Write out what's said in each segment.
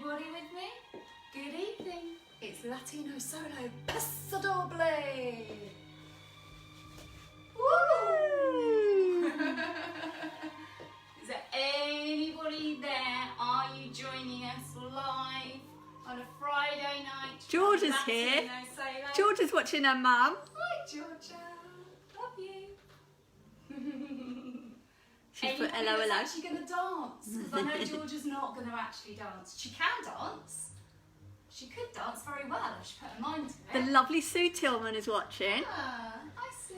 Everybody with me? Good evening. It's Latino solo Paso doble. Woo! Is there anybody there? Are you joining us live on a Friday night? Georgia's here. Georgia's watching her mum. Hi, Georgia. Love you. She's put Anybody hello, that's hello. actually going to dance? Because I know Georgia's not going to actually dance. She can dance. She could dance very well if she put her mind to The it. lovely Sue Tillman is watching. Ah, hi Sue.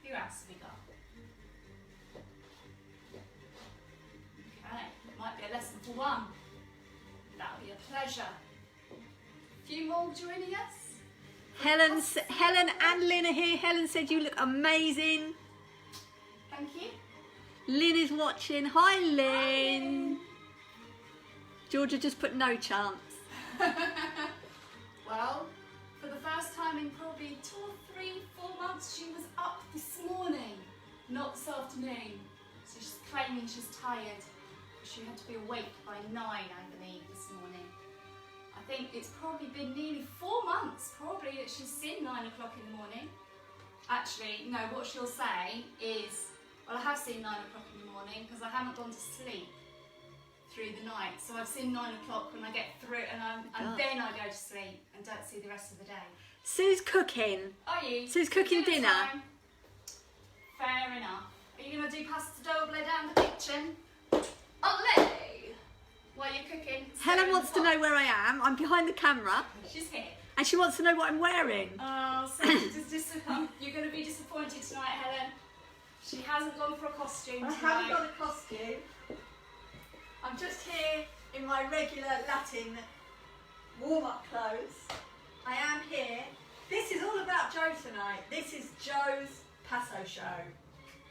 Who else have we got? Okay, it might be a lesson for one. That'll be a pleasure. A few more joining us. Helen and Lynn are here. Helen said you look amazing. Thank you. Lynn is watching. Hi, Lynn. Georgia just put no chance. Well, for the first time in probably 2 or 3, 4 months, she was up this morning, not this afternoon. So she's claiming she's tired. She had to be awake by 9, I believe, this morning. I think it's probably been nearly 4 months, probably, that she's seen 9 o'clock in the morning. Actually, no, what she'll say is, well, I have seen 9 o'clock in the morning because I haven't gone to sleep through the night. So I've seen 9 o'clock when I get through and then I go to sleep and don't see the rest of the day. Sue's cooking. Are you? Sue's cooking dinner. Time? Fair enough. Are you going to do pasta doble down the kitchen? Ole! While you're cooking. Helen wants to know where I am. I'm behind the camera. She's here. And she wants to know what I'm wearing. Oh, so you're going to be disappointed tonight, Helen. She hasn't gone for a costume tonight. I haven't got a costume. I'm just here in my regular Latin warm-up clothes. I am here. This is all about Joe tonight. This is Joe's Paso show.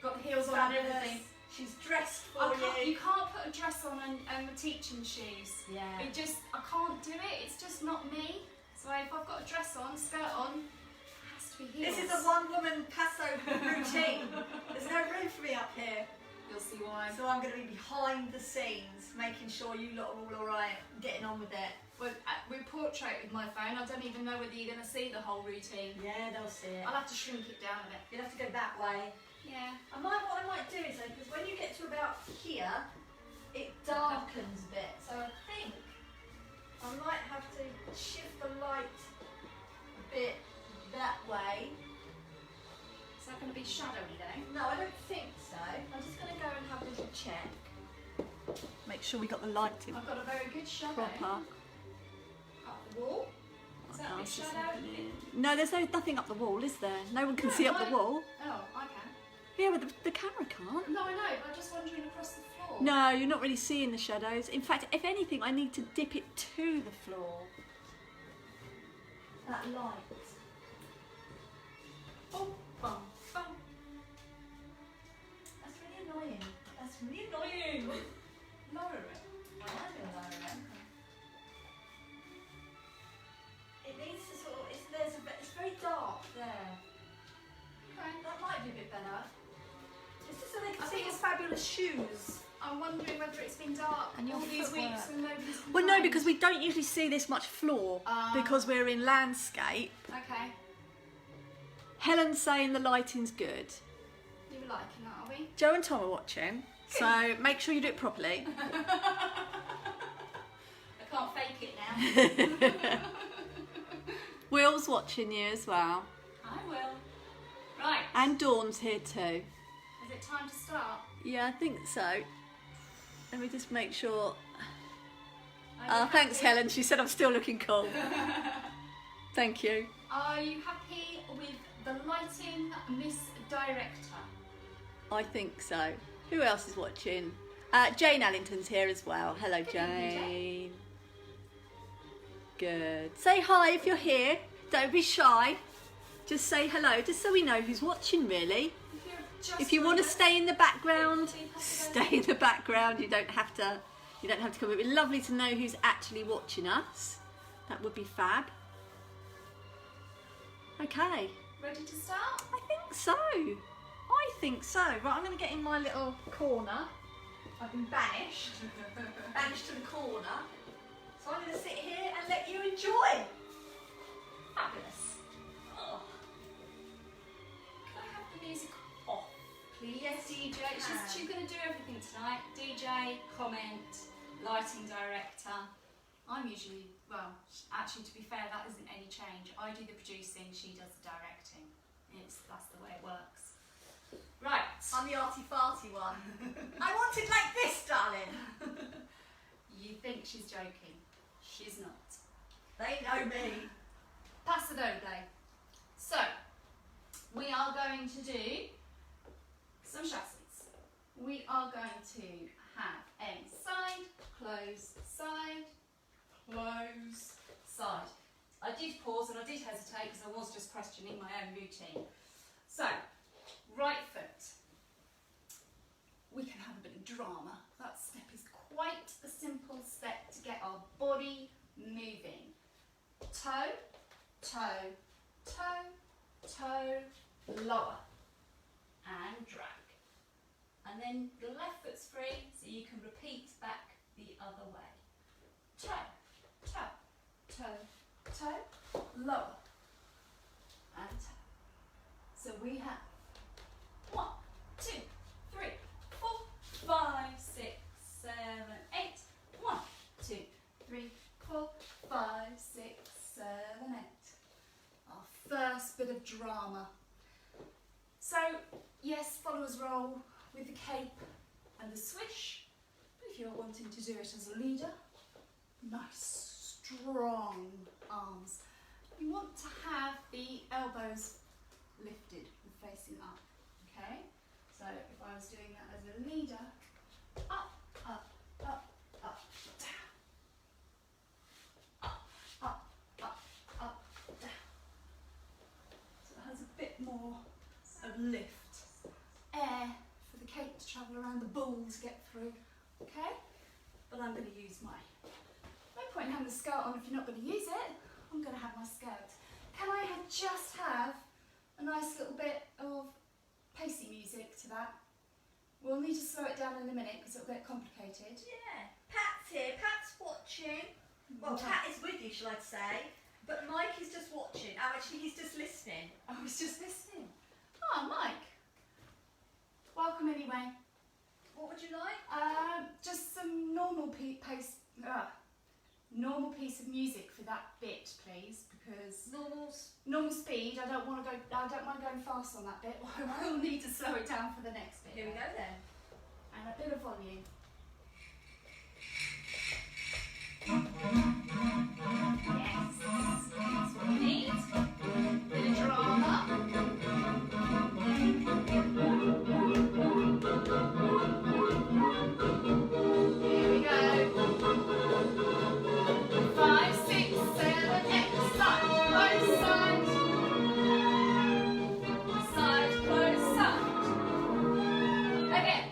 Got the heels on and everything. She's dressed for You can't put a dress on and the teaching shoes. Yeah. I can't do it. It's just not me. So if I've got a dress on, skirt on, it has to be heels. This is a one-woman Paso routine. There's no room for me up here. You'll see why. So I'm going to be behind the scenes, making sure you lot are all alright, getting on with it. Well, we portrait with my phone. I don't even know whether you're going to see the whole routine. Yeah, they'll see it. I'll have to shrink it down a bit. You'll have to go that way. Yeah. What I might do is, because when you get to about here, it darkens a bit. So I think I might have to shift the light a bit that way. Is that going to be shadowy though? No, I don't think so. I'm just going to go and have a little check. Make sure we got the light in I've got a very good shadow. proper. Up the wall. Is that a bit shadow? No, there's nothing up the wall, is there? No one can see up the wall. Oh, I can. Yeah, but the camera can't. No, I know, but I'm just wandering across the floor. No, you're not really seeing the shadows. In fact, if anything, I need to dip it to the floor. That light. Oh, bum, bum. That's really annoying. That's really annoying. Lower it. I am going to lower it. It needs to sort of, it's very dark there. Okay. That might be a bit better. It's just so they can I see think your it's- fabulous shoes. I'm wondering whether it's been dark And your all these footwork. weeks and nobody's Well, no, complained. because we don't usually see this much floor because we're in landscape. Okay. Helen's saying the lighting's good. You were liking that, are we? Joe and Tom are watching, so make sure you do it properly. I can't fake it now. Will's watching you as well. I will. Right. And Dawn's here too. Is it time to start? Yeah, I think so. Let me just make sure. Are Oh, you thanks, happy? Helen. She said I'm still looking cool. Thank you. Are you happy with the lighting, Miss Director? I think so. Who else is watching? Jane Allington's here as well. Hello, Good evening, Jane. Good. Say hi if you're here. Don't be shy. Just say hello, just so we know who's watching, really. If you want to stay in the background, stay in the background. You don't have to come. It'd be lovely to know who's actually watching us. That would be fab. Okay. Ready to start? I think so. Right, I'm going to get in my little corner I've been banished to the corner. So I'm going to sit here and let you enjoy. Fabulous. Oh. Can I have the music off, please? Yes, DJ. She's going to do everything tonight. DJ, comment, lighting director. I'm usually, well, actually to be fair, that isn't any change. I do the producing, she does the directing. That's the way it works. Right. I'm the arty-farty one. I want it like this, darling. You think she's joking. She's not. They know me. Paso doble. So, we are going to do some chassés. We are going to have a side, close, side, close, side. I did pause and I did hesitate because I was just questioning my own routine. So, right foot. We can have a bit of drama. That step is quite a simple step to get our body moving. Toe, toe, toe, toe, lower, and drag. And then the left foot's free, so you can repeat back the other way. Toe, toe, toe, toe, lower, and toe. So we have 1, 2, 3, 4, 5, 6, 7, 8. 1, 2, 3, 4, 5, 6, 7, 8. Our first bit of drama. So, yes, followers roll with the cape and the swish, but if you're wanting to do it as a leader, nice, strong arms. You want to have the elbows lifted and facing up, okay? So if I was doing that as a leader, up, up, up, up, down. Up, up, up, up, down. So it has a bit more of lift. Air for the cape to travel around the ball to get through, okay? But I'm going to use my, no point in having the skirt on if you're not going to use it. I'm going to have my skirt. Can I just have a nice little bit of pacey music to that? We'll need to slow it down in a minute because it'll get complicated. Yeah, Pat's here. Pat's watching. Well, Pat is with you, shall I say? But Mike is just watching. Oh, actually, he's just listening. Oh, he's just listening. Oh, Mike. Welcome anyway. What would you like? Just some normal normal piece of music for that bit, please, because normal speed. I don't mind going fast on that bit. I will need to slow it down for the next bit. Here we go then. And a bit of volume. Yes, that's what we need. Bit of drama. Here we go. 5, 6, 7, 8. Side, close, side. Side, close, side. Again.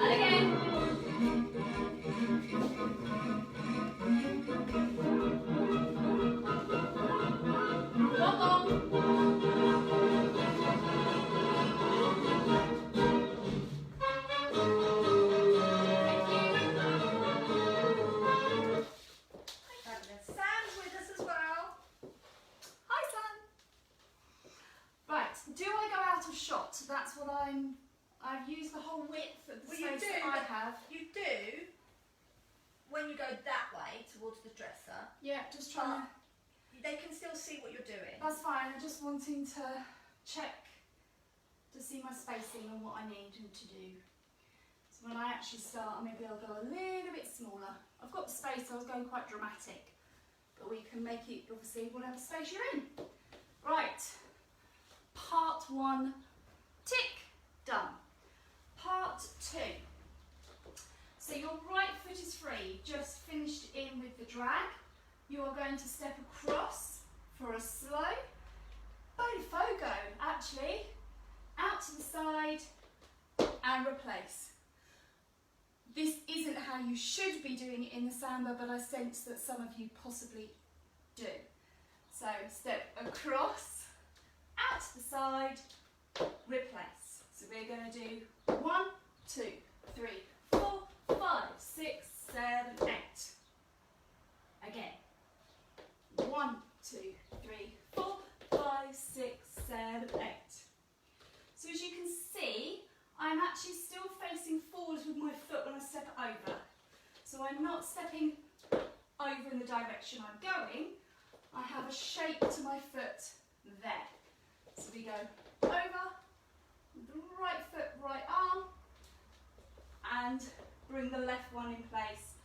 And again. One more. Fabulous. Sam's with us as well. Hi, Sam. Right, do I go out of shot? That's what I've used the whole width of the Well, you space do, that I but have. You do when you go that way towards the dresser. Yeah, just trying to, They can still see what you're doing. that's fine. I'm just wanting to check to see my spacing and what I need to do. So when I actually start, maybe I'll go a little bit smaller. I've got the space, so I was going quite dramatic, but we can make it obviously whatever space you're in. Right, part 1, tick, done. Part 2. So your right foot is free, just finished in with the drag. You are going to step across for a slow bonifogo, actually, out to the side and replace. This isn't how you should be doing it in the samba, but I sense that some of you possibly do. So step across, out to the side, replace. So we're going to do 1, 2, 3, 4, 5, 6, 7, 8. Again. 1, 2, 3, 4, 5, 6, 7, 8. So as you can see, I'm actually still facing forward with my foot when I step over. So I'm not stepping over in the direction I'm going. I have a shape to my foot there. So we go over, the right foot, right arm, and bring the left one in place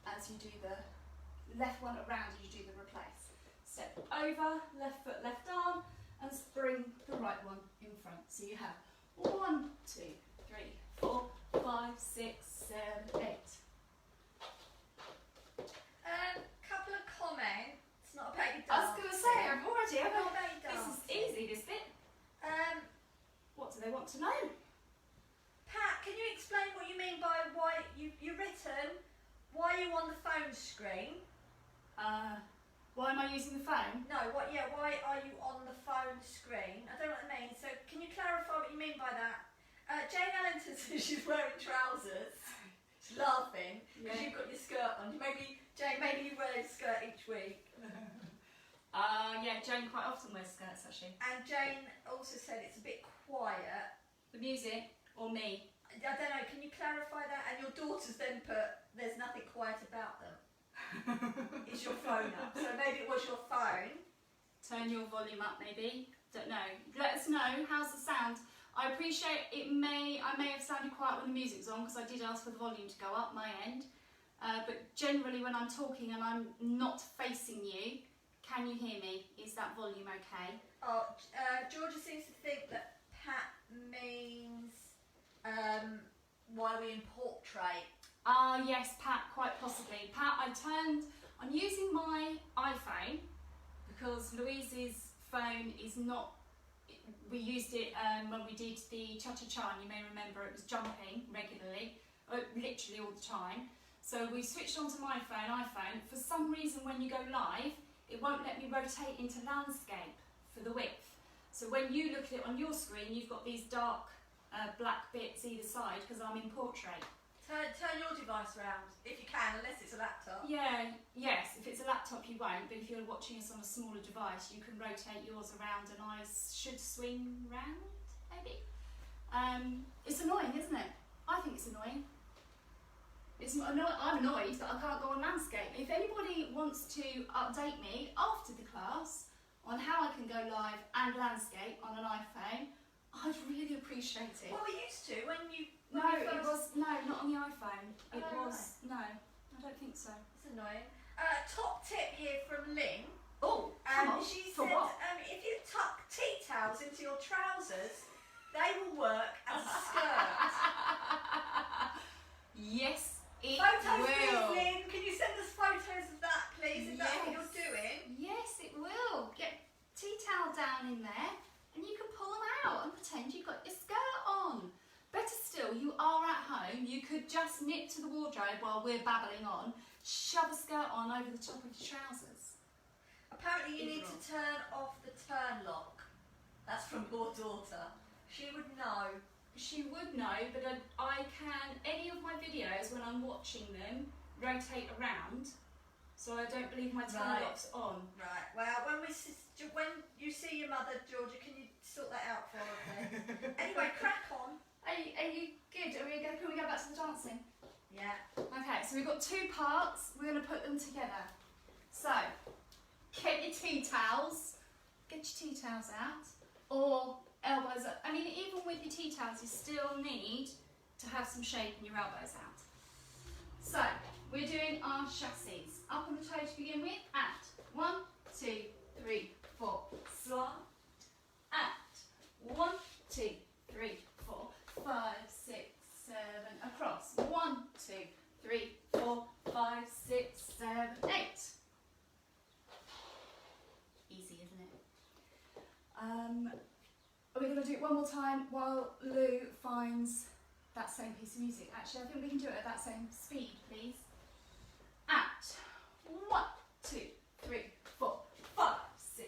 as you do the left one around as you do the replace. Step over, left foot, left arm, and bring the right one in front. So you have 1, 2, 3, 4, 5, 6, 7, 8. Couple of comments. Not about your I was going to say, I've already. Not about your This is dancing. easy, this bit. What do they want to know? Pat, can you explain what you mean by why you've written, why are you on the phone screen? Why am I using the phone? No, why are you on the phone screen? I don't know what that means, so can you clarify what you mean by that? Jane Ellington says she's wearing trousers. She's laughing because you've got your skirt on. Jane, maybe you wear a skirt each week. Yeah, Jane quite often wears skirts actually. And Jane also said it's a bit quiet. The music or me? I don't know, can you clarify that? And your daughters then put, there's nothing quiet about them. Is your phone up? So maybe it was your phone. Turn your volume up maybe. Don't know. Let us know, how's the sound? I appreciate I may have sounded quiet when the music's on because I did ask for the volume to go up my end. But generally when I'm talking and I'm not facing you, can you hear me? Is that volume okay? Oh, Georgia seems to think that Pat means why we in portrait. Yes, Pat, quite possibly. Pat, I'm using my iPhone because Louise's phone is not, we used it when we did the cha-cha-cha, and you may remember it was jumping regularly, literally all the time. So we switched onto my phone, iPhone. For some reason when you go live, it won't let me rotate into landscape for the width. So when you look at it on your screen, you've got these dark black bits either side because I'm in portrait. Turn your device around, if you can, unless it's a laptop. Yes, if it's a laptop you won't, but if you're watching us on a smaller device, you can rotate yours around and I should swing round, maybe? It's annoying, isn't it? I think it's annoying. I'm annoyed that I can't go on landscape. If anybody wants to update me after the class on how I can go live and landscape on an iPhone, I'd really appreciate it. Well, we used to when you... No, not on the iPhone. I don't think so. It's annoying. Top tip here from Lynn. Oh, come on. She For said, what? if you tuck tea towels into your trousers, they will work as a skirt. Yes, it Photos, will. please, Lynn. Can you send us photos of that, please? Is that what you're doing? Yes, it will. Get tea towel down in there and you can pull them out and pretend you've got your skirt on. Better still, you are at home, you could just nip to the wardrobe while we're babbling on, shove a skirt on over the top of your trousers. Apparently you need to turn off the turn lock. That's from your daughter. She would know. She would know, but I can, any of my videos when I'm watching them, rotate around, so I don't believe my turn lock's on. Right, well, when you see your mother, Georgia, can you sort that out for her, please? Anyway, crack on. Are you good? Can we go back to the dancing? Yeah. Okay, so we've got two parts. We're going to put them together. So, get your tea towels. Get your tea towels out. Or elbows up. I mean, even with your tea towels, you still need to have some shape in your elbows out. So, we're doing our chassis. Up on the toe to begin with. At 1, 2, 3, 4. Slide. At 1, 2, 3, 4. 5, 6, 7, across. 1, 2, 3, 4, 5, 6, 7, 8. Easy, isn't it? We're going to do it one more time while Lou finds that same piece of music. Actually, I think we can do it at that same speed, please. At 1, 2, 3, 4, 5, 6,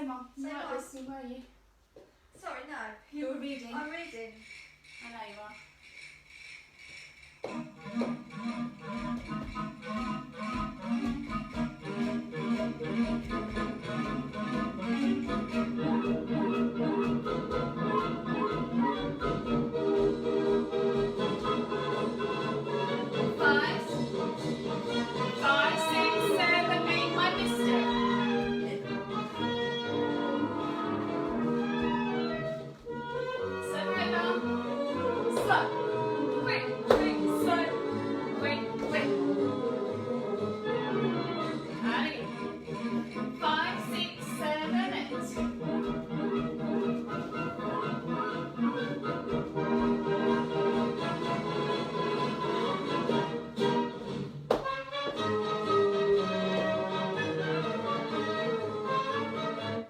say, Mum. You Say, weren't Mum. listening, were you? Sorry, no. You were reading. I'm reading. I know you are. Five, six, seven, eight. I missed it. So slow, quick, quick, slow, quick, quick. And again. 5, 6, 7, 8.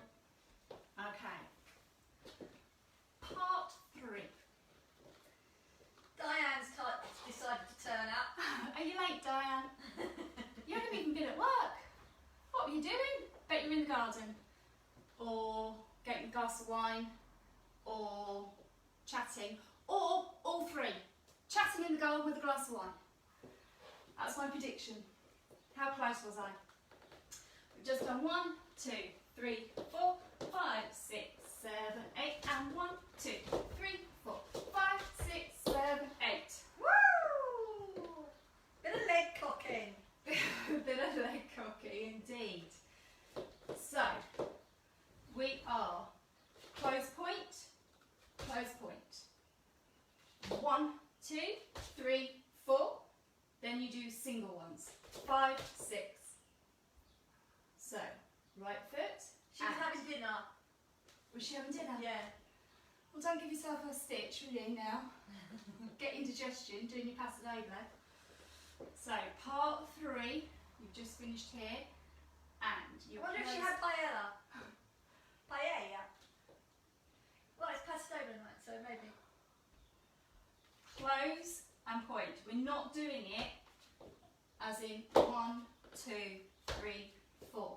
Okay. Part 3. Diane's decided to turn up. Are you late, Diane? You haven't even been at work. What were you doing? Bet you're in the garden. Or getting a glass of wine. Or chatting. Or all three. Chatting in the garden with a glass of wine. That's my prediction. How close was I? We've just done 1, 2, 3, 4, 5, 6, 7, 8. And 1, 2, 3, 4, 5, 6, 7, 8. Woo! Bit of leg cocking. Bit of leg cocky indeed. So we are close point, close point. 1, 2, 3, 4. Then you do single ones. 5, 6. So right foot. She was out. having dinner. Was she having dinner? Yeah. Well, don't give yourself a stitch, really, now. Get indigestion, doing your Paso. So part 3, you've just finished here, and you. I wonder if she had paella. Paella. Well, it's Paso night, so maybe. Close and point. We're not doing it as in 1, 2, 3, 4.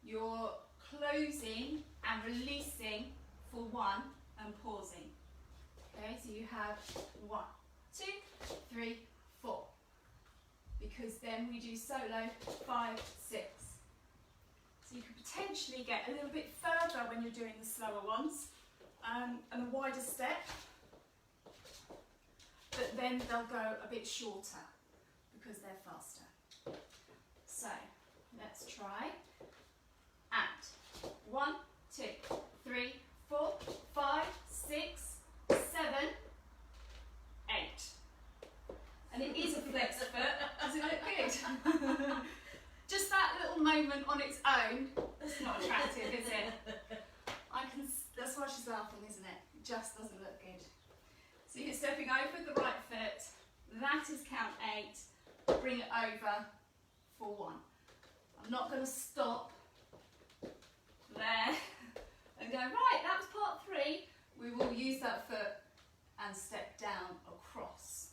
You're closing and releasing for 1 and pausing. Okay, so you have 1, 2, 3, 4. Because then we do solo 5, 6. So you could potentially get a little bit further when you're doing the slower ones and a wider step. But then they'll go a bit shorter because they're faster. So let's try. And 1, 2, 3, 4, 5, 6, 7, 8. And it is a flex foot. Does it look good? Just that little moment on its own, it's not attractive, is it? That's why she's laughing, isn't it? It just doesn't look good. So you're stepping over with the right foot, that is count 8, bring it over for 1. I'm not going to stop there and go, right, that was part 3. We will use that foot and step down across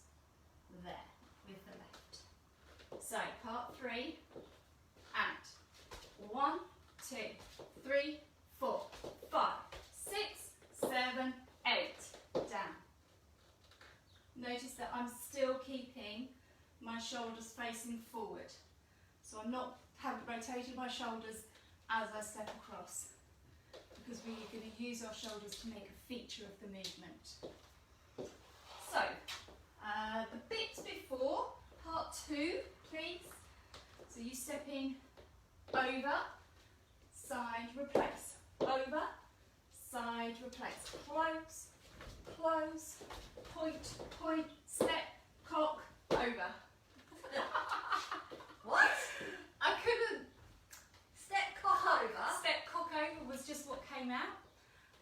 there with the left. So part 3, and 1, 2, 3, 4, 5, 6, 7, 8, down. Notice that I'm still keeping my shoulders facing forward. So haven't rotated my shoulders as I step across, because we're going to use our shoulders to make a feature of the movement. So, the bits before, part 2, please. So you stepping over, side, replace, over, side, replace, close, close, point, point, step, cock, over. What? I couldn't. Step cock over. Step cock over was just what came out,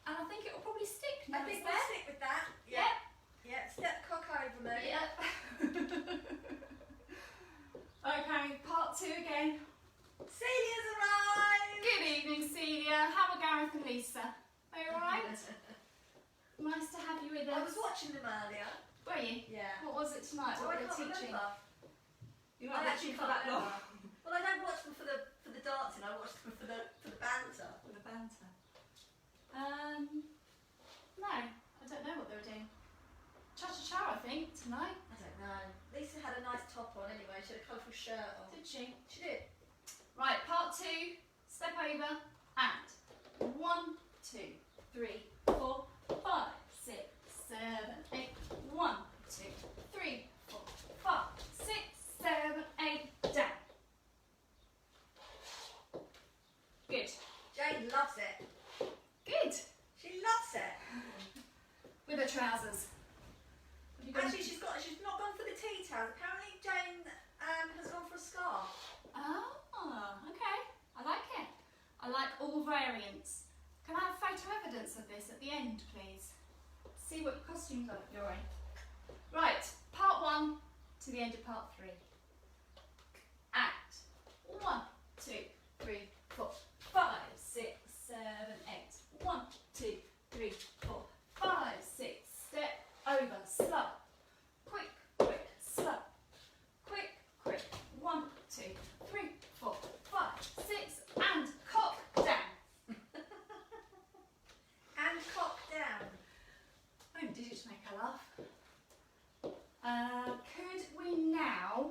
and I think it will probably stick now. I think it's we'll there. stick with that. Yep. Yeah, step cock over me. Yep. Okay, part 2 again. Celia's arrived! Good evening, Celia. How are Gareth and Lisa? Are you alright? Nice to have you with I us. was watching them earlier. Were you? Yeah. What was it tonight? So What I were they can't teaching? remember. You I weren't actually watching for can't that long. remember. Well, I don't watch them for the dancing. I watch them for the banter. For the banter. No, I don't know what they were doing. Cha-cha-cha, I think, tonight. I don't know. Lisa had a nice top on anyway. She had a colourful shirt on. Did she? She did. Right, part 2, step over, and 1, 2, 3, 4, 5, 6, 7, 8. 1, 2, 3, 4, 5, 6, 7, 8. Down. Good. Jane loves it. Good. She loves it. With her trousers. Have you got Actually, she's not gone for the tea towels. Apparently, Jane has gone for a scarf. Oh, okay. I like it. I like all variants. Can I have photo evidence of this at the end, please? See what costumes you're in. Right, part 1 to the end of part 3. Act. 1, 2, 3, 4, 5, 6, 7, 8. 1, 2, 3, 4, 5, 6. Step over. Slow. Quick, quick, slow. Quick, quick. 1, 2, 3, 4, 5, 6. And cock down. And cock down. I did it to make her laugh. Could we now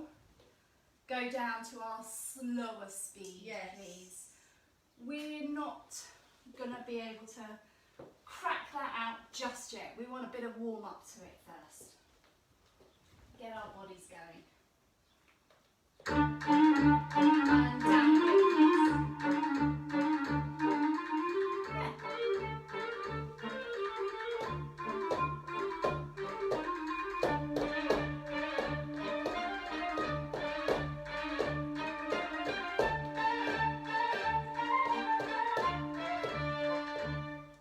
go down to our slower speed, Yes. please? We're not going to be able to crack that out just yet. We want a bit of warm up to it first. Get our bodies going. And down again, please. Yeah.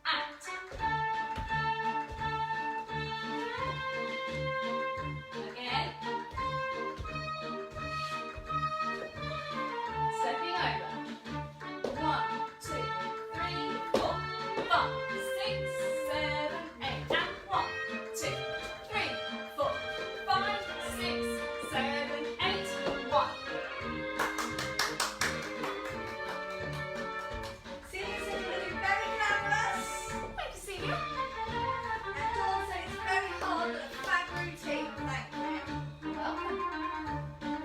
Act. Again. Stepping over. 1, 2, 3, 4, 5, 6, 7, 8. And 1, 2, 3, 4, 5, 6, 7, 8. 1. Celia said you're looking very glamorous. Thank you, Celia. And Dawn said it's very hard but a fab routine. Thank you. Welcome.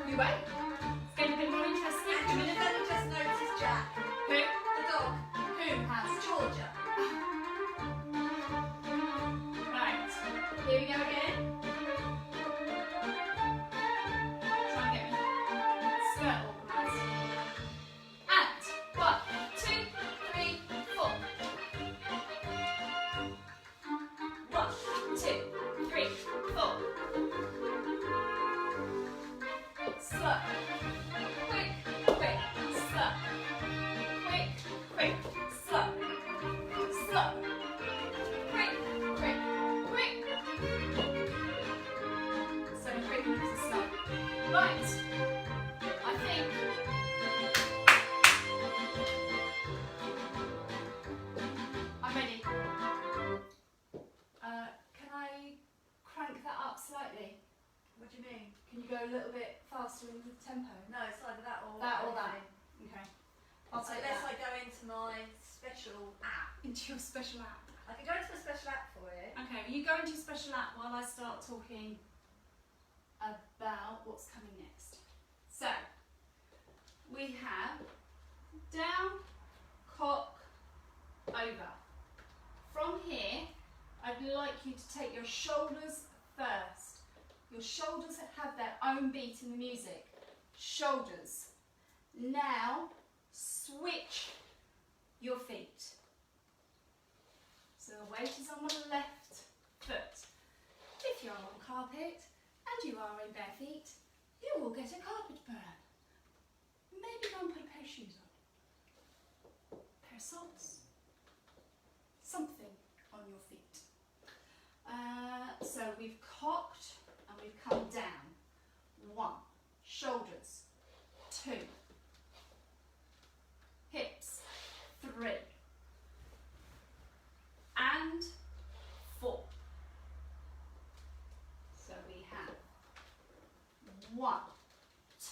You wait. It's getting a bit more interesting. And you only just noticed Jack, Who? the dog. Who has? Georgia. Right. Here we go again. Try and get me skirt organised. And 1, 2, 3, 4. 1, 2, 3, 4. Slow. Quick, quick, slow. Quick, quick, slow. Slow. Quick, quick, quick. So quick and slow. Right. I think I'm ready. Can I crank that up slightly? What do you mean? Can you go a little bit faster in the tempo? No, it's either that or That or that. anything. Okay. I'll take Unless that. I go into my special app. Into your special app. I can go into my special app for you. Okay, well you go into your special app while I start talking about what's coming next. So, we have down, cock, over. From here, I'd like you to take your shoulders first. Your shoulders have their own beat in the music. Shoulders. Now, switch your feet. So the weight is on the left foot. If you're on carpet and you are in bare feet, you will get a carpet burn. Maybe go and put a pair of shoes on. A pair of socks. Something on your feet. So we've cocked and we've come down. 1. Shoulders. 2. Hips. 3. And 4. So we have 1,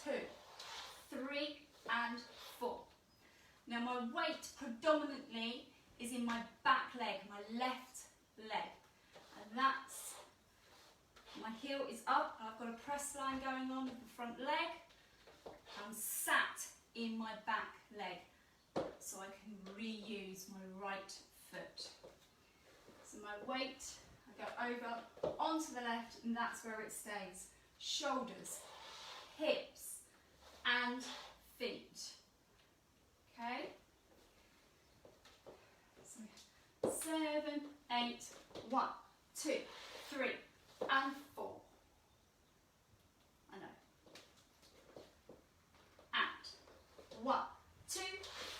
2, 3 and 4. Now my weight predominantly is in my back leg, my left leg. And that's, my heel is up, and I've got a press line going on with the front leg. I'm sat in my back leg, so I can reuse my right foot. So my weight, I go over onto the left, and that's where it stays. Shoulders, hips, and feet. Okay? So 7, 8, 1, 2, 3, and 4. I know. And 1, 2,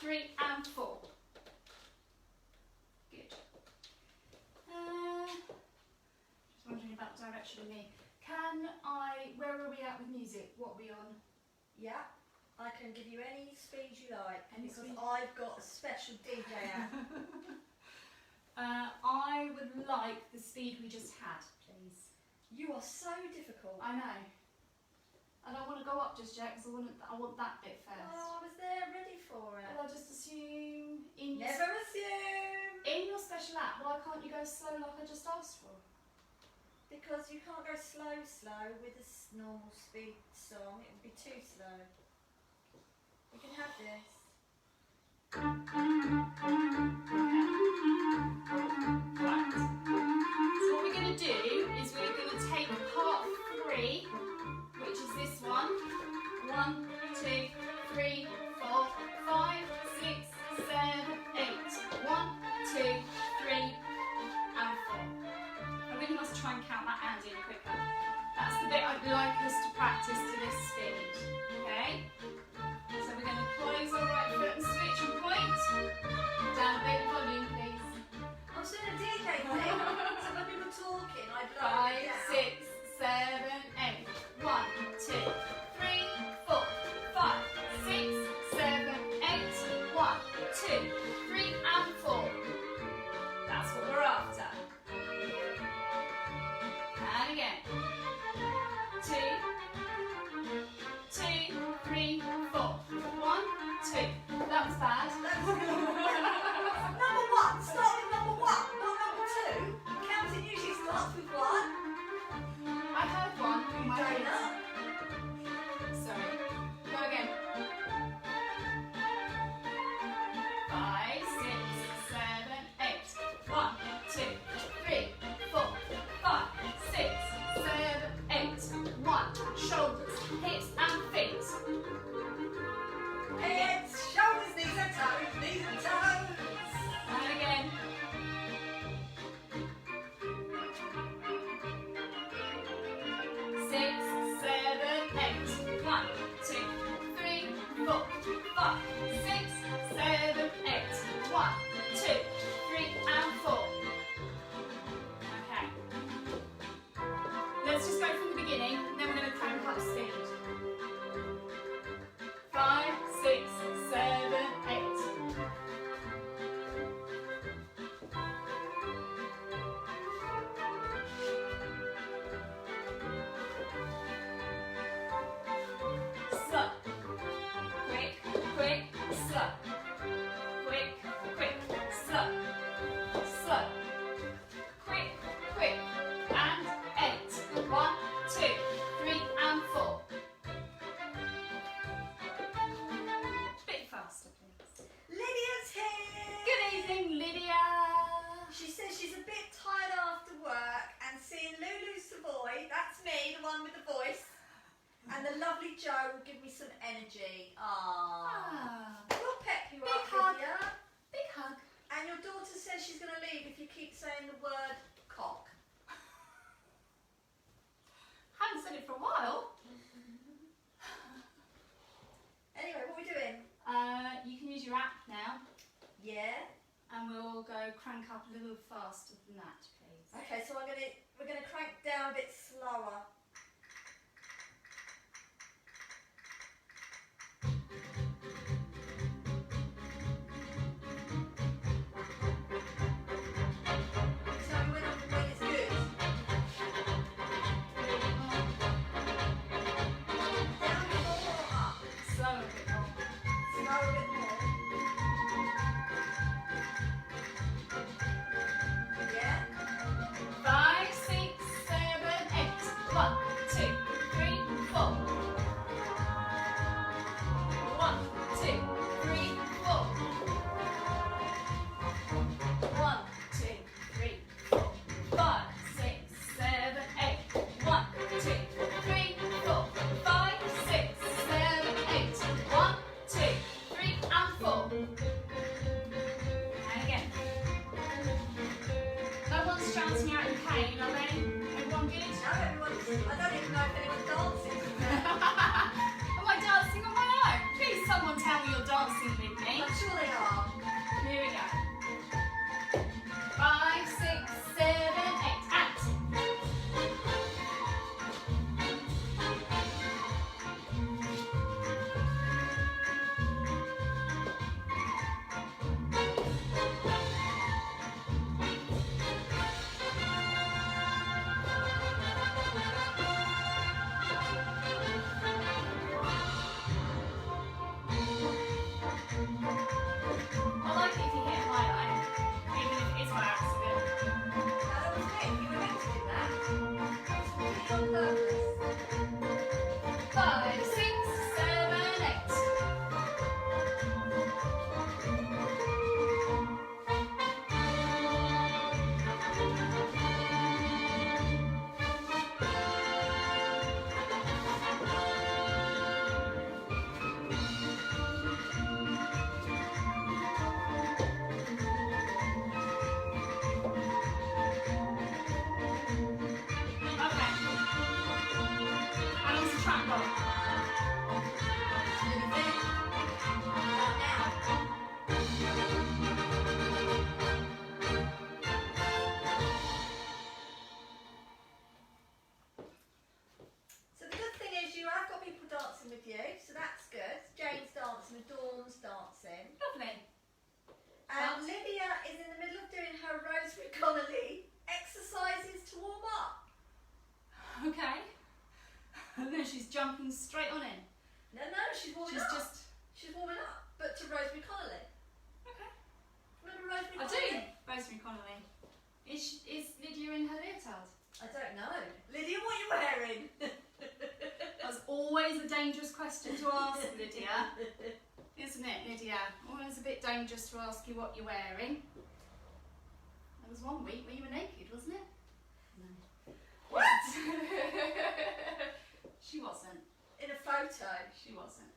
3, and 4. Good. Just wondering about direction of me. Where are we at with music? What are we on? Yeah, I can give you any speed you like, Any because speed? I've got a special DJ app. I would like the speed we just had, please. You are so difficult. I know. I don't want to go up just yet because I want that bit first. Oh, I was there ready for it. Well, I just assume in your, Never assume. in your special app, why can't you go slow like I just asked for? Because you can't go slow with a normal speed song. It would be too slow. You can have this. Right. So what we're going to do is we're going to take part 3, which is this one. 1, 2, 3, 4, 5, 6, 7, 8. 1, 2, 3, and 4. I really must try and count that and in quicker. That's the bit I'd like us to practice to this speed. Okay? So we're going to close our right foot and switch and point. Down a bit of volume, please. I'm still a DJ thing. So when we were talking, I'd 5, like it 6, 7, 8. 1, 2, 3, 4, 5, 6, 7, 8. 1, 2, 3, and 4. That's what we're after. And again. 2, 2, 3, 4. 1, 2. That was bad. Number 1. Start with number 1, not number 2. Counting usually starts with 1. I heard 1 in my head. Donut. Sorry. Go again. 5, 6, 7, 8. 1, 2, 3, 4, 5, 6, 7, 8. 1. Shoulders, hips, and feet. Heads, shoulders, knees and toes, knees and toes. And again. 6, 7, 8. 1, 2, 3, 4, 5, 6, 7, 8. 1, 2, 3, and 4. Okay. Let's just go from the beginning, then we're going to crank up speed. 5, 6, 7, 8. Slow. Quick, quick, slow. Quick, quick, slow. Slow. Quick, quick, and 8. 1, 2, 3, and 4. Bit faster, please. Lydia's here. Good evening, Lydia. She says she's a bit tired after work and seeing Lulu Savoy, that's me, the one with the voice, and the lovely Joe will give me some energy. Ah. We'll pep you Big up, hug. Lydia. Big hug. And your daughter says she's going to leave if you keep saying the word cock. Haven't said it for a while. Anyway, what are we doing? You can use your app now, Yeah. and we'll go crank up a little faster than that, please. Okay, so we're gonna crank down a bit slower. Tell me when it's good. Down a bit more, up. Slow a bit more. Slow a bit more. question to ask, Lydia. Isn't it, Lydia? Always a bit dangerous to ask you what you're wearing. There was one week where you were naked, wasn't it? No. What? She wasn't. In a photo. She wasn't.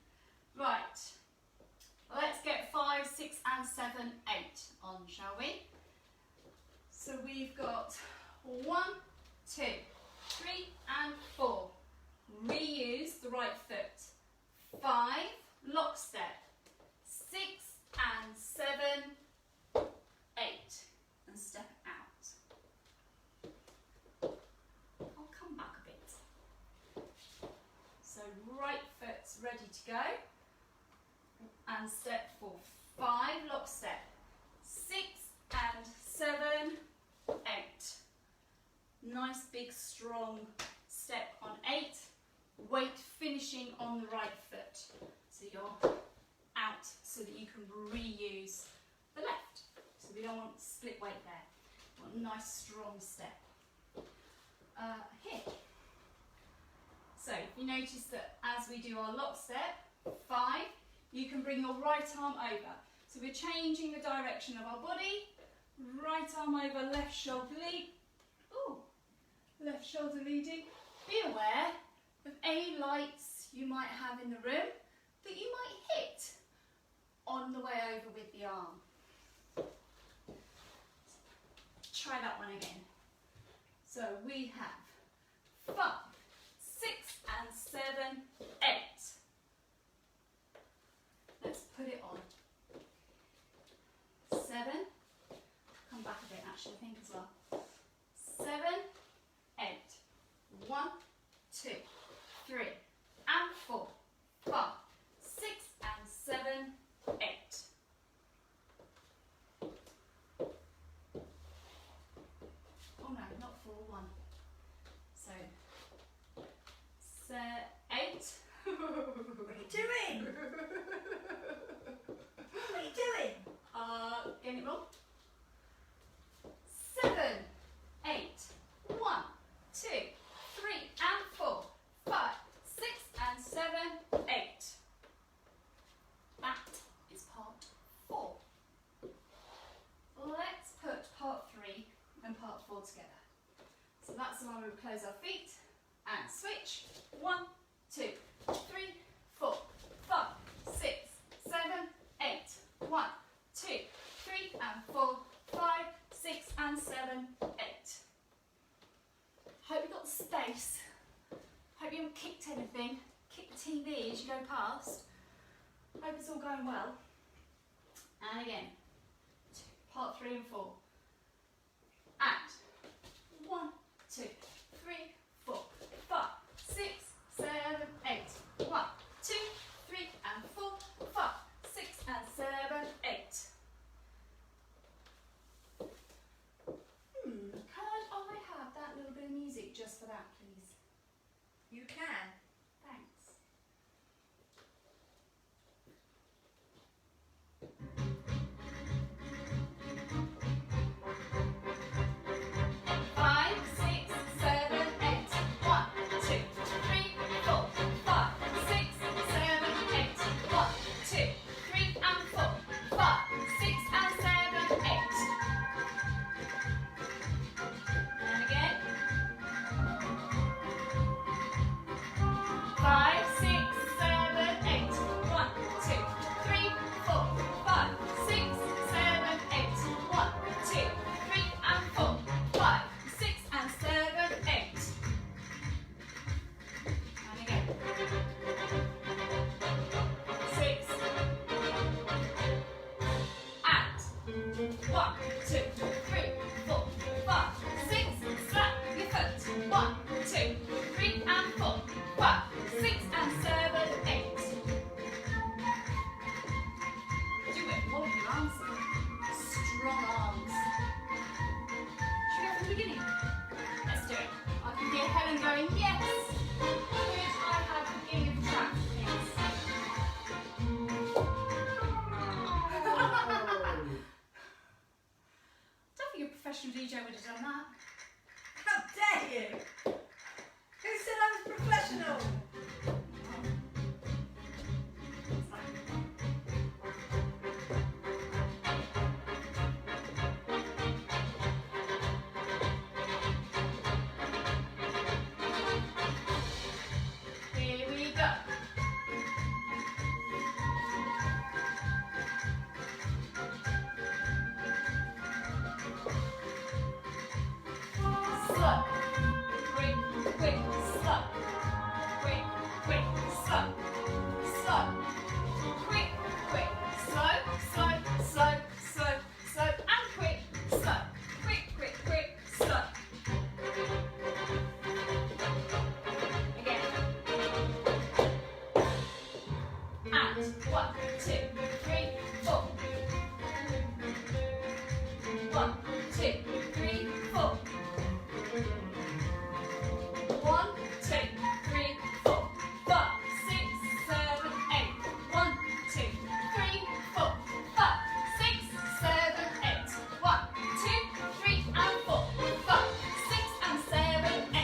Right. Let's get 5, 6 and 7, 8 on, shall we? So we've got 1, 2, 3 and 4. Reuse the right foot. 5, lockstep. 6 and 7, 8. And step out. I'll come back a bit. So right foot's ready to go. And step 4. 5, lockstep. 6 and 7, 8. Nice big strong step on 8. Weight finishing on the right foot. So you're out so that you can reuse the left. So we don't want split weight there. We want a nice strong step. Here. So you notice that as we do our lockstep, 5, you can bring your right arm over. So we're changing the direction of our body. Right arm over, left shoulder lead. Ooh, left shoulder leading. Be aware of any lights you might have in the room that you might hit on the way over with the arm. Try that one again. So we have 5, 6 and 7, 8. Let's put it on. 7. Come back a bit actually, I think as well. 7, 8. 1, 2, 3 and 4, 5, 6 and 7, 8. Oh no, not 4, 1. So, 8. What are you doing? What are you doing? Getting it wrong. 7, 8, 1, 2, 3 and 4, 5, 6 and 7, 8. That is part 4. Let's put part 3 and part 4 together. So that's the one where we close our feet and switch. 1, 2, 3, 4, 5, 6, 7, 8. 1, 2, 3 and 4, 5, 6 and 7, 8. Hope you got the space. Hope you haven't kicked anything. Kick the TV as you go past. Hope it's all going well. And again, part 3 and 4. And 1, 2, 3, 4, 5, 6, 7, 8. 1, 2, 3 and 4, 5, 6 and 7, 8. Could I have that little bit of music just for that, please? You can. Thanks. Five, 6, 7, 8. 1, 2, 3, 4, 5, 6, 7, 8. 1, 2, 3 and 4, 5, 6 and 7, 8. And again. 5, 6, 7, 8. 1, 2, 3, 4, 5, 6, 7, 8. 1, 2, 3 and 4, 5, 6 and 7, 8. And again. 6 and 1, 2, 3, 4, 5, 6. Slap your foot. 1, 2, 3 and 4, 5, 6 and 7, 8. Do it more with your arms. Strong arms. Should we go from the beginning? Let's do it. I can hear Helen going, yes. Could I have the beginning of the track, please? I don't think a professional DJ would have done that. How dare you? Who said I was professional? 1, 2, 3, 4. 1, 2, 3, 4. 1, 2, 3, 4, 5, 6, 7, 8. 1, 2, 3, 4, 5, 6, 7, 8. 1, 2, 3, and 4, 5, 6, and 7, 8.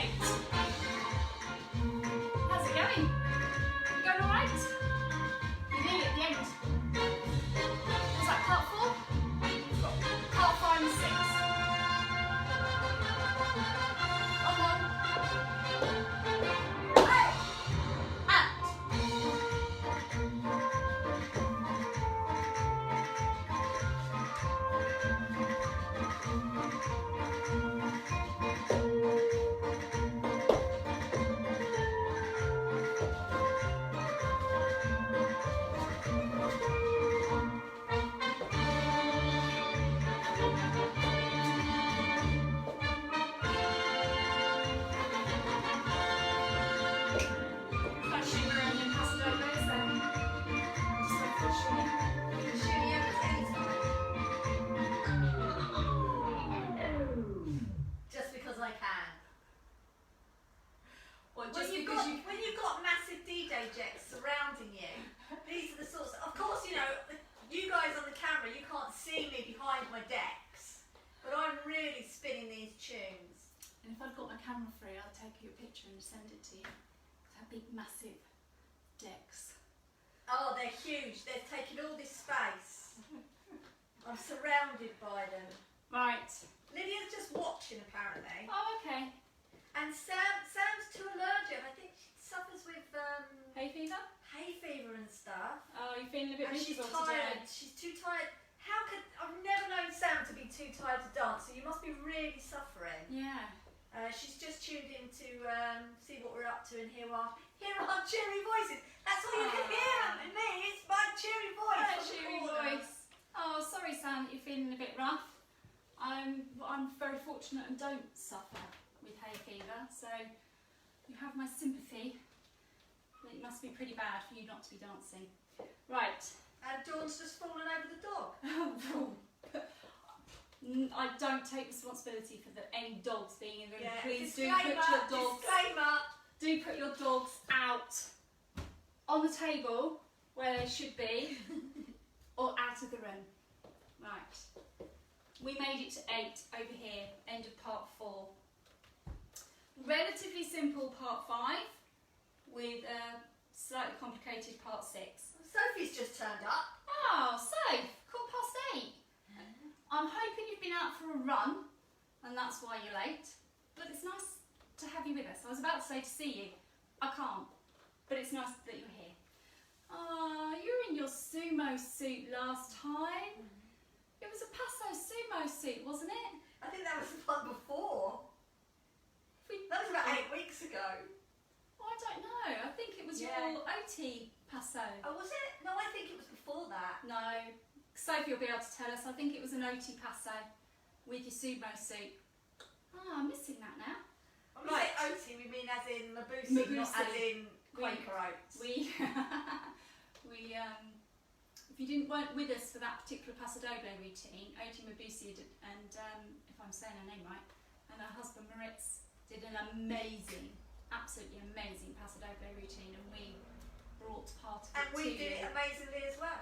How's it going? You going all right? You're nearly at the end. Was that part 4? We've got part 5 and 6. Oh no. Hey! Got sugar and then Paso Dobles then. Just wait for the sugar. Just because I can. Well, When you've got massive DJ jets surrounding you, these are the sorts. Of course, you know, you guys on the camera, you can't see me behind my decks, but I'm really spinning these tunes. And if I've got my camera free, I'll take you a picture and send it to you. They're big, massive decks. Oh, they're huge. They've taken all this space. I'm surrounded by them. Right. Lydia's just watching, apparently. Oh, okay. And Sam's too allergic. I think she suffers with Hay fever? hay fever and stuff. Oh, you're feeling a bit And she's miserable tired. today. She's too tired. How could I've never known Sam to be too tired to dance? So you must be really suffering. Yeah. She's just tuned in to see what we're up to and hear our cheery voices. That's all you can hear in me. It's my cheery voice. Hi, from the cheery corner. voice. Oh, sorry, Sam, that you're feeling a bit rough. I'm very fortunate and don't suffer with hay fever, so you have my sympathy. It must be pretty bad for you not to be dancing. Right. And Dawn's just fallen over the dog. I don't take responsibility for any dogs being in the room. Yeah, Please disclaimer. do put your dogs out on the table where they should be or out of the room. Right. We made it to 8 over here, end of part 4. Relatively simple part 5 with a slightly complicated part 6. Sophie's just turned up. Oh, so, 8:15. I'm hoping you've been out for a run and that's why you're late, but it's nice to have you with us. I was about to say to see you. I can't, but it's nice that you're here. You were in your sumo suit last time. It was a Paso sumo suit, wasn't it? I think that was the one before. That was about 8 weeks ago. Oh, I don't know. I think it was your OT Paso. Oh, was it? No, I think it was before that. No. Sophie will be able to tell us. I think it was an OT Paso with your sumo suit. I'm missing that now. When we say OT, we mean as in Mabusi, not as in Quaker Oats. If you weren't with us for that particular Paso Doble routine, OT Mabusi and if I'm saying her name right, and her husband Maritz did an amazing, absolutely amazing Paso Doble routine, and we brought part of it and we did it amazingly as well.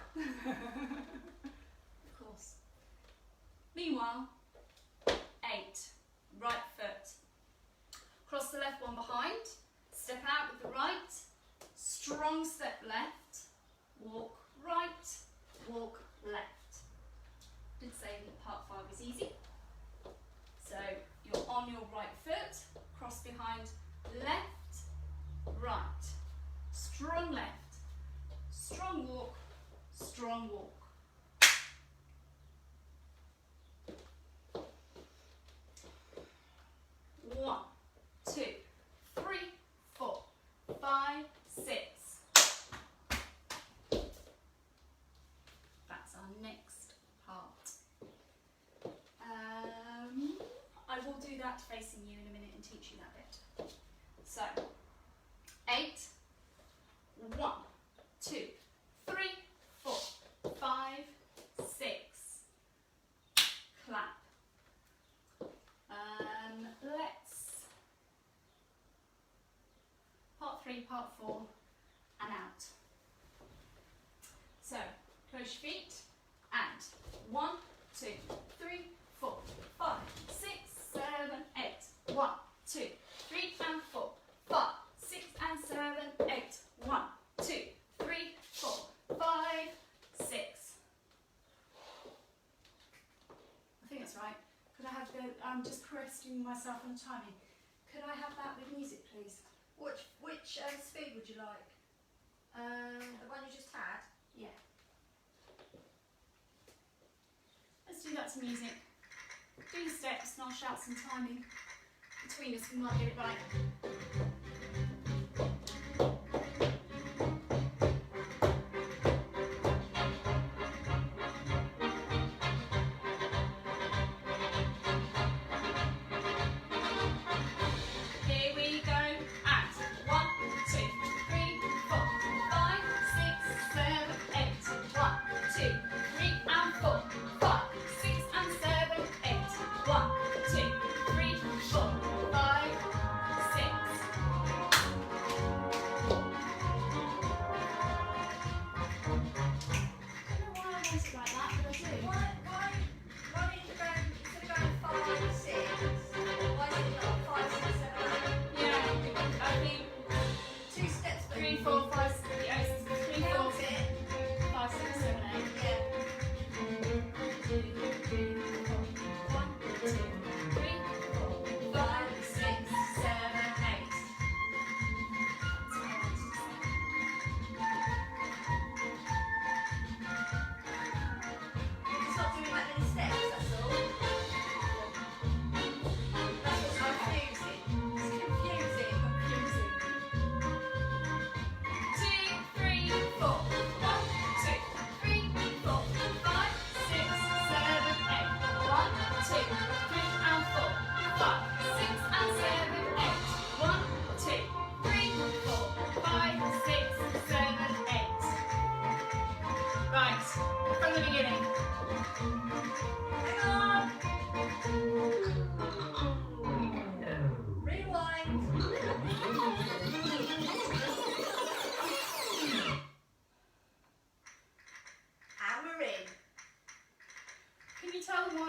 Of course. Meanwhile, 8, right foot. Cross the left one behind, step out with the right, strong step left, walk right, walk left. Did say that part 5 was easy. So you're on your right foot, cross behind, left, right, strong left, strong walk, strong walk. One, 2, 3, 4, 5, 6. That's our next part. I will do that facing you in a minute and teach you that bit. So, 8, 1, 2, 3, part 4 and out. So close your feet and 1, 2, 3, 4, 5, 6, 7, 8. 1, 2, 3 and 4, 5, 6 and 7, 8. 1, 2, 3, 4, 5, 6. I think that's right. Could I have the, I'm just correcting myself on the timing. Could I have that with music, please? Which speed would you like? The one you just had? Yeah. Let's do that to music. Do the steps and I'll shout some timing. Between us, we might get it right.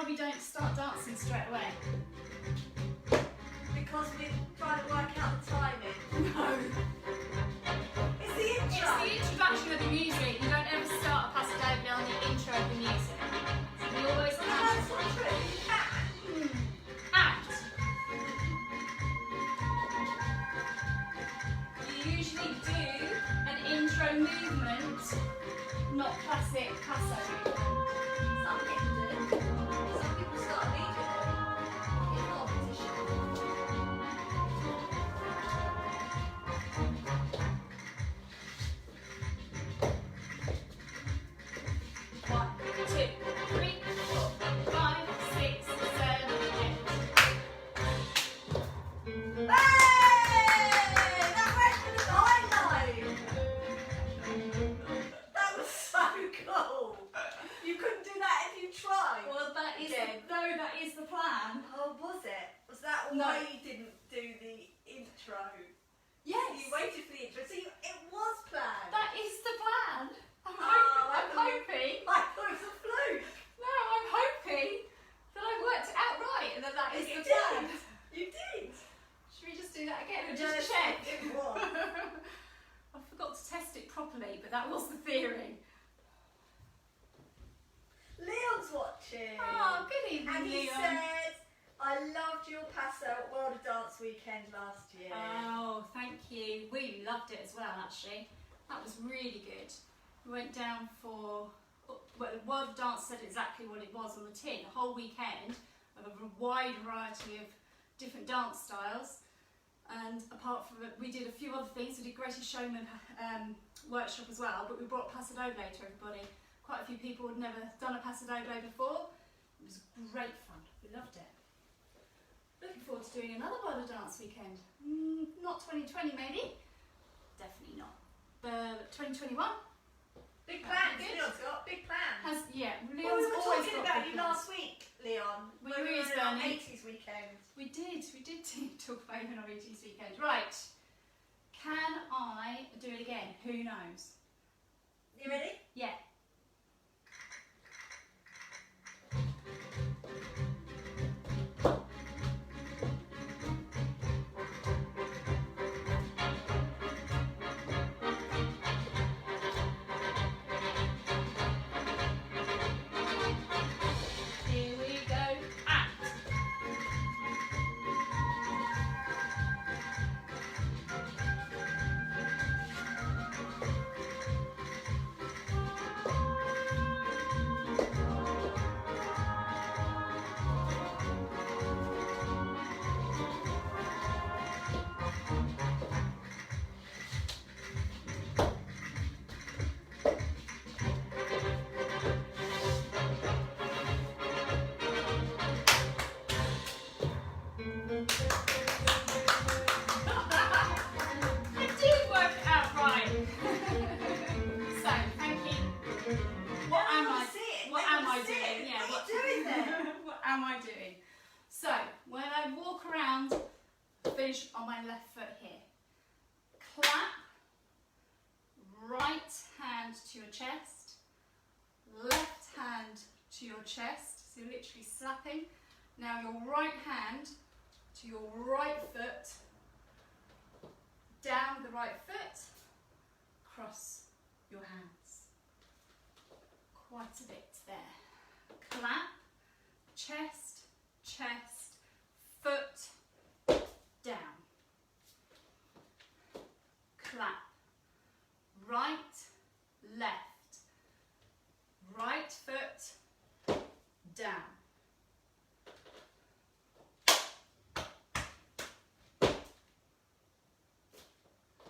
We don't start dancing straight away. Because we're trying to work out the timing. No. It's the intro. It's the introduction of the music. You don't ever start a Paso Doble on the intro of the music. So we always Well, that's not true. You can. act. You usually do an intro movement, not classic Paso movement. Some people do. Some people start immediately in competition. 1, 2, 3, 4, 5, 6, 7, 8. Hey! That went for the highlight! That was so cool! You couldn't do that if you tried. Well, that is that is the plan. Oh, was it? Was that No. why you didn't do the intro? Yes. You waited for the intro, so it was planned. That is the plan. I'm I hoping. I thought it was a fluke. No, I'm hoping that I worked it out right and that is You the plan. did. You did. Should we just do that again and Yes, just check? it was. I forgot to test it properly, but that was the theory. Leon's watching. Oh, good evening, And he Leon. said, I loved your Paso at World of Dance weekend last year. Oh, thank you. We loved it as well, actually. That was really good. We went down for, well, the World of Dance said exactly what it was on the tin, a whole weekend of a wide variety of different dance styles. And apart from it, we did a few other things. We did Greatest Showman workshop as well, but we brought Paso Doble to everybody. Quite a few people had never done a Paso Doble before. It was great fun. We loved it. Looking forward to doing another World of Dance weekend. Not 2020 maybe. Definitely not. But 2021. Big plans. Good. Leon's got big plans. Leon's Well, we were always talking got about big you plans. last week, Leon. Were when your we ears were on burning? 80s weekend. We did talk about it on our 80s weekend. Right. Can I do it again? Who knows? You ready? Yeah. Here we go. Act. I did work it out right. So, thank you. What am I? What am I doing? Yeah. What are you doing there? What am I doing? So, when I walk around, finish on my left foot here. Clap. Right hand to your chest. Left hand to your chest. So you're literally slapping. Now your right hand to your right foot. Down the right foot. Cross your hands. Quite a bit there. Clap. Chest, chest, foot, down. Clap. Right, left. Right foot, down.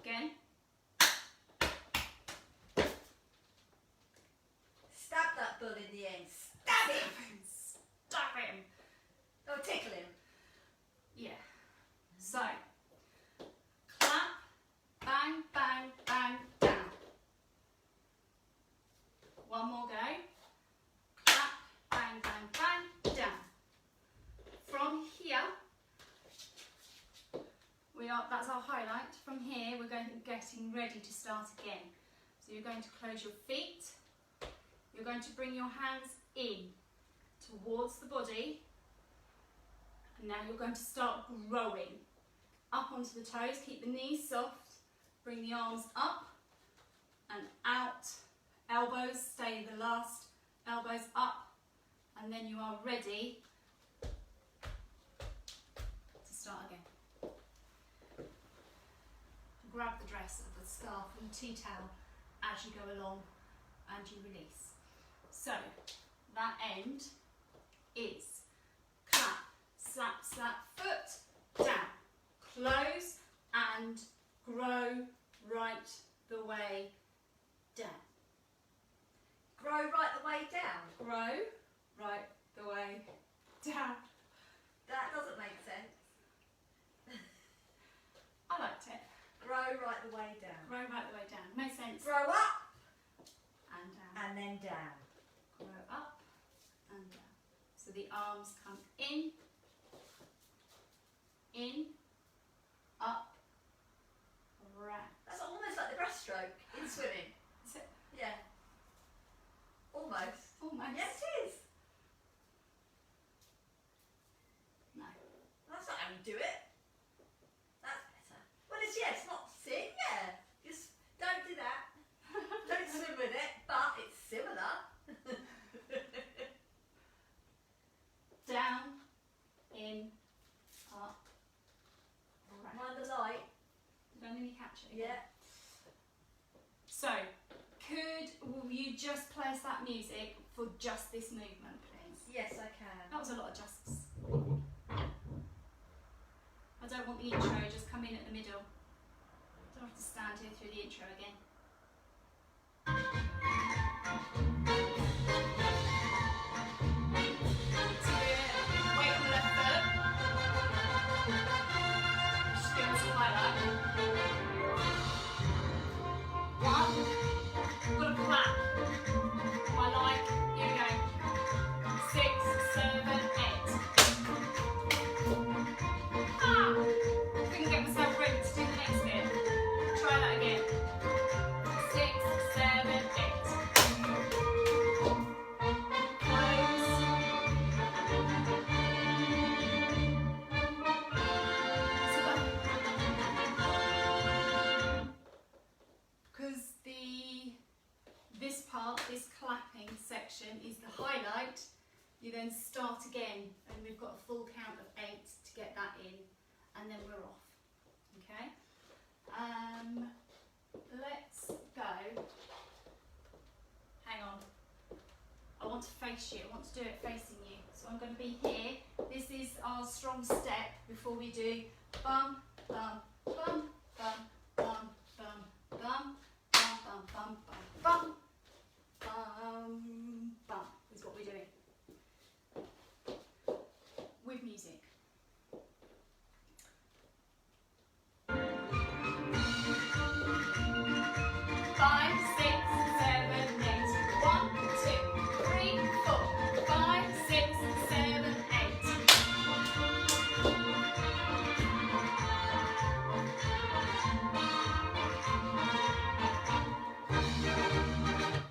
Again. Stab that bull in the end. Stab him. Stab him. Oh, tickle him. Yeah. So, clap, bang, bang, bang, down. One more go. Clap, bang, bang, bang, down. From here, that's our highlight. From here, we're getting ready to start again. So you're going to close your feet. You're going to bring your hands in towards the body. And now you're going to start growing up onto the toes. Keep the knees soft. Bring the arms up and out. Elbows, stay the last. Elbows up. And then you are ready to start again. Grab the dress of the scarf and tea towel as you go along and you release. So that end is clap, slap, slap, foot, down, close and grow right the way down. Grow right the way down. Grow right the way down. That doesn't make sense. I liked it. Grow right the way down. Grow right the way down. Makes sense. Grow up And down. and then down. Grow up and down. So the arms come in, up, round. That's almost like the breaststroke in swimming. Is it? Yeah. Almost. Almost. Yes, it is. No. That's not how you do it. That's better. Well, it's not sing, yeah. Just don't do that. Don't swim with it, but it's similar. Down, in, up, round. Mind the light. Did I nearly catch it? Yeah. So, will you just play us that music for just this movement, please? Yes, I can. That was a lot of justs. I don't want the intro, just come in at the middle. Don't have to stand here through the intro again. So weight on the left foot. Just give us a highlight. One. We've got a clap. I like. Here we go. 6, 7, 8. Ah! Couldn't get myself ready to do the next bit. part, this clapping section, is the highlight. You then start again, and we've got a full count of 8 to get that in, and then we're off. Okay? Let's go. Hang on. I want to face you. I want to do it facing you. So I'm going to be here. This is our strong step before we do bum, bum, bum, bum, bum, bum, bum, bum, bum, bum, bum, bum, bum, is what we're doing. With music. 5, 6, 7, 8. 1, 2, 3, 4, 5, 6, 7, 8.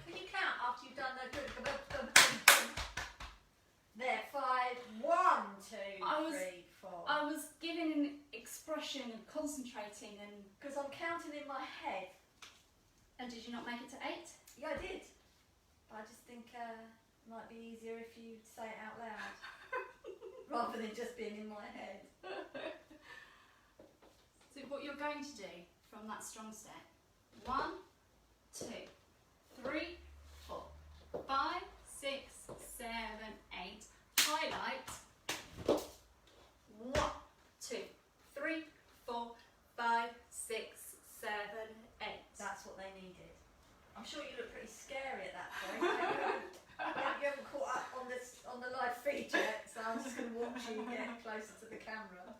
Can you count after you've done the there? 5, 1, 2, 3, 4. I was giving an expression and concentrating, and Because I'm counting in my head. did you not make it to 8? Yeah, I did. But I just think it might be easier if you say it out loud rather than just being in my head. So what you're going to do from that strong step: 1, 2, 3, 4, 5, 6, 7, 8. Highlight. 1, 2, 3, 4, 5, 6, 7, 8. That's what they needed. I'm sure you look pretty scary at that point. You haven't caught up on the live feed yet, so I'm just going to watch you get closer to the camera.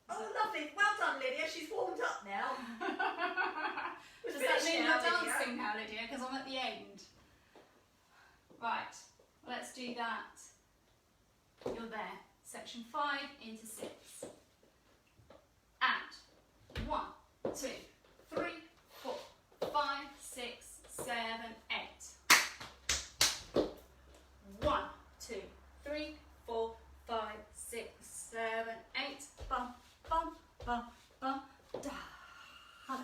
Oh, lovely. Well done, Lydia. She's warmed up now. Does that mean you're dancing now, Lydia? Because I'm at the end. Right, let's do that. You're there. Section 5 into 6. And 1, 2, 3, 4, 5, 6, 7, 8. 1, 2, 3, 4, 5, 6, 7, 8. Bum, bum, bum, bum, da, da,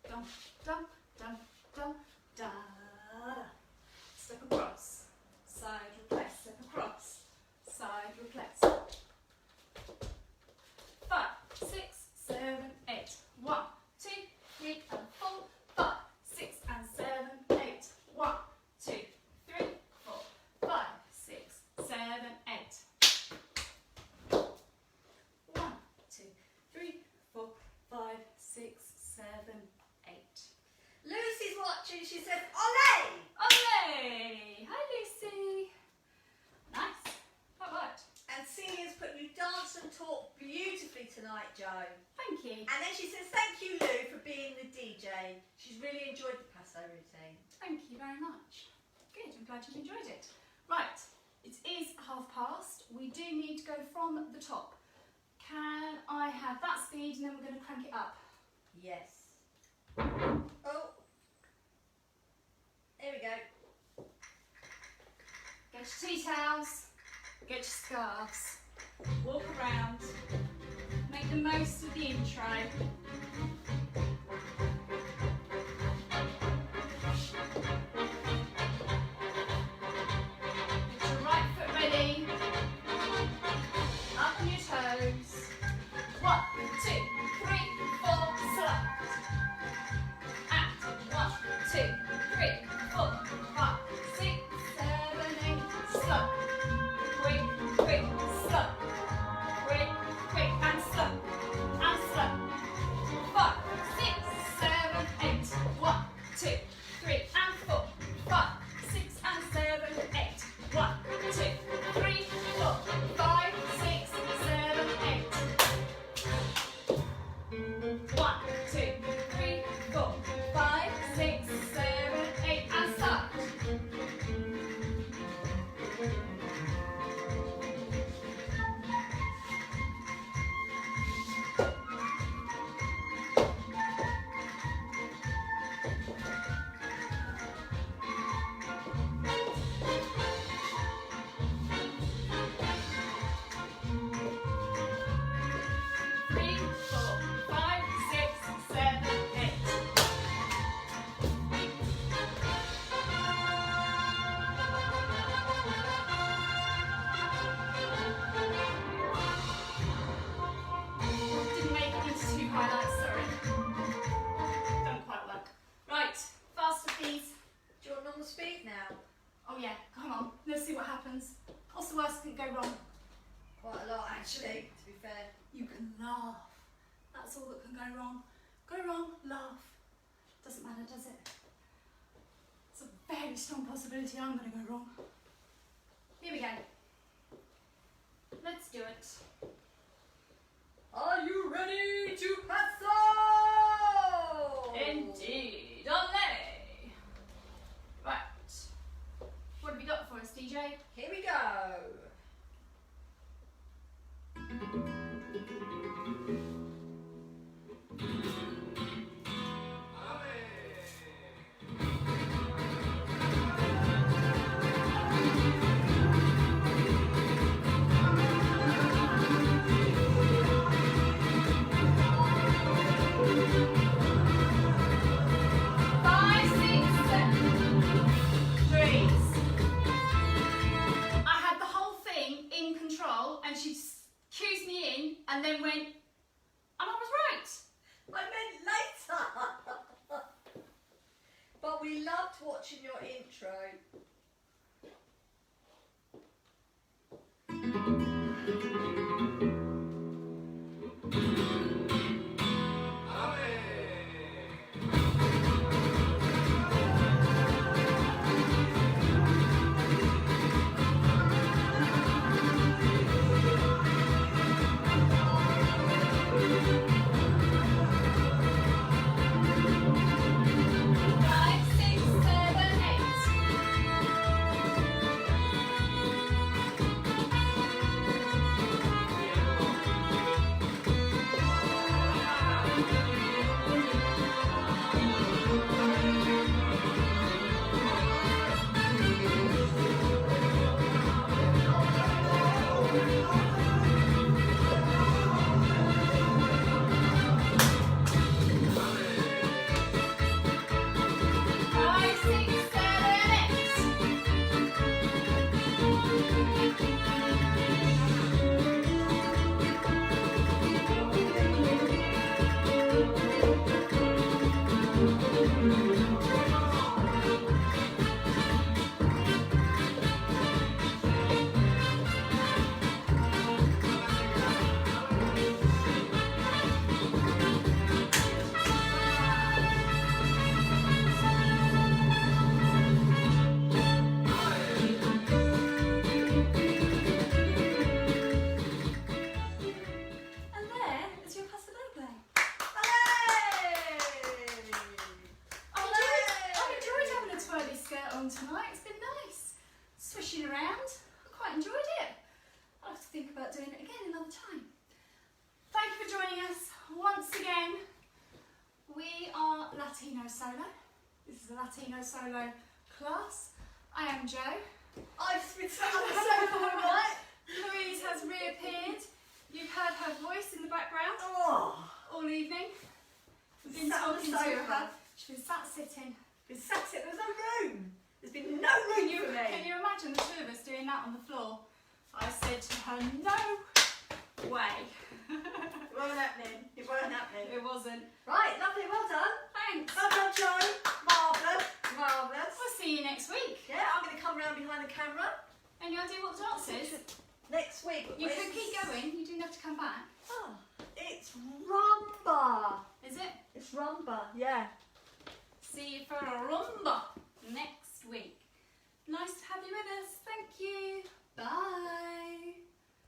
dum, dum, dum, dum, da, da. Step across, side replace, step across, side replace. 5, 6, 7, 8. 1, 2, 3, and 4, 5, 6, and 7, 8. 1, 2, 3, 4, 5, 6, 7, 8. 1, 2, 3, 4, 5, 6, 7, 8. Lucy's watching. She says, "Olé!" Olé! Hi, Lucy. Nice. That worked. And Celia's put, "You dance and talk beautifully tonight, Joe." Thank you. And then she says, "Thank you, Lou, for being the DJ. She's really enjoyed the Paso routine." Thank you very much. Good, I'm glad you enjoyed it. Right, it is past. We do need to go from the top. Can I have that speed and then we're going to crank it up? Yes. Oh. Here we go. Get your tea towels, get your scarves, walk around, make the most of the intro. Get your right foot ready, up on your toes. 1, 2, 3, 4, select. And 1, 2, 3, 4, 5, 6, 7, 8, slow. Quick, quick, slow. Quick, quick, and slow. And slow. 5, 6, 7, 8. 1, 2, 3, and 4. 5, 6, and 7, 8. 1, 2, 3, 4, 5, 6, 7, 8. 1, 2, 3, 4, 5, 6, 7, 8, and start. speed now. Oh yeah, come on, let's see what happens. What's the worst that can go wrong? Quite a lot, actually, to be fair. You can laugh. That's all that can go wrong. Go wrong, laugh. Doesn't matter, does it? It's a very strong possibility I'm going to go wrong. Here we go. Let's do it. Are you ready to paso? Indeed, ole! Right. What have you got for us, DJ? Here we go. And then went, and I was right. I meant later. But we loved watching your intro. Tonight. It's been nice. Swishing around. I quite enjoyed it. I'll have to think about doing it again another time. Thank you for joining us once again. We are Latino Solo. This is a Latino Solo class. I am Jo. I've been so right. Louise has reappeared. You've heard her voice in the background all evening. We've been talking to her. She's been sat sitting. There's no room. There's been no room for me. Can you imagine the two of us doing that on the floor? I said to her, no way. It wasn't happening. It wasn't happening. It wasn't. Right, lovely, well done. Thanks. Well done, Jo. Marvellous. Marvellous. We'll see you next week. Yeah, I'm going to come round behind the camera. Any idea what the dance is? Next week. You could keep going. You didn't have to come back. Oh, it's rumba. Is it? It's rumba, yeah. See you for a rumba next week. Nice to have you with us. Thank you. Bye.